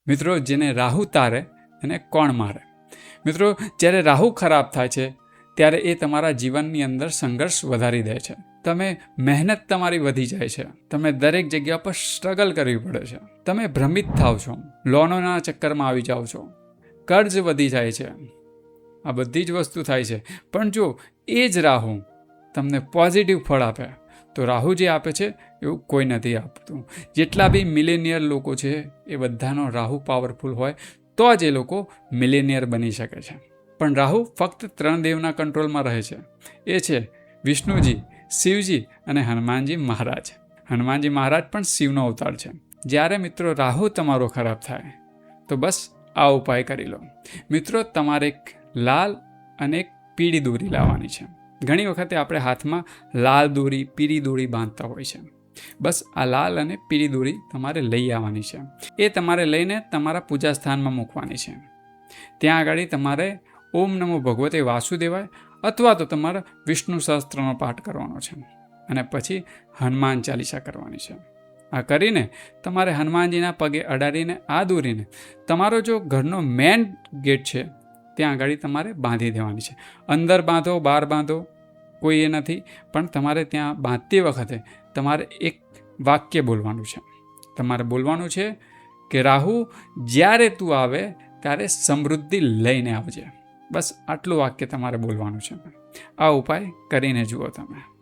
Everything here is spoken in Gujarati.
મિત્રો, જેને રાહુ તારે એને કોણ મારે? મિત્રો, જ્યારે રાહુ ખરાબ થાય છે ત્યારે એ તમારા જીવનની અંદર સંઘર્ષ વધારી દે છે. તમે મહેનત તમારી વધી જાય છે. તમે દરેક જગ્યા પર સ્ટ્રગલ કરવી પડે છે. તમે ભ્રમિત થાવ છો, લોનોના ચક્કરમાં આવી જાઓ છો, કર્જ વધી જાય છે. આ બધી જ વસ્તુ થાય છે. પણ જો એ જ રાહુ તમને પોઝિટિવ ફળ આપે તો રાહુ જે આપે છે એવું કોઈ નથી આપતું. જેટલા બી મિલેનિયર લોકો છે એ બધાનો રાહુ પાવરફુલ હોય તો જ એ લોકો મિલેનિયર બની શકે છે. પણ રાહુ ફક્ત 3 દેવના કંટ્રોલમાં રહે છે. એ છે વિષ્ણુજી, શિવજી અને હનુમાનજી મહારાજ. હનુમાનજી મહારાજ પણ શિવનો અવતાર છે. જ્યારે મિત્રો રાહુ તમારો ખરાબ થાય તો બસ આ ઉપાય કરી લો. મિત્રો, તમારે એક લાલ અને એક પીળી દોરી લાવવાની છે. ઘણી વખતે આપણે હાથમાં લાલ દોરી, પીળી દોરી બાંધતા હોય છે. બસ આ લાલ અને પીળી દોરી તમારે લઈ આવવાની છે. એ તમારે લઈને તમારા પૂજા સ્થાનમાં મૂકવાની છે. ત્યાં આગળ તમારે ઓમ નમો ભગવતે વાસુદેવાય અથવા તો તમારે વિષ્ણુ સહસ્ત્રનો પાઠ કરવાનો છે અને પછી હનુમાન ચાલીસા કરવાની છે. આ કરીને તમારે હનુમાનજીના પગે અડાડીને આ દોરીને તમારો જો ઘરનો મેન ગેટ છે ત્યાં આગળ તમારે બાંધી દેવાની છે. અંદર બાંધો, બહાર બાંધો, કોઈ એ નથી, પણ તમારે ત્યાં બાંધતી વખતે તમારે એક વાક્ય બોલવાનું છે. તમારે બોલવાનું છે કે રાહુ, જ્યારે તું આવે ત્યારે સમૃદ્ધિ લઈને આવજે. બસ આટલું વાક્ય તમારે બોલવાનું છે. આ ઉપાય કરીને જુઓ તમે.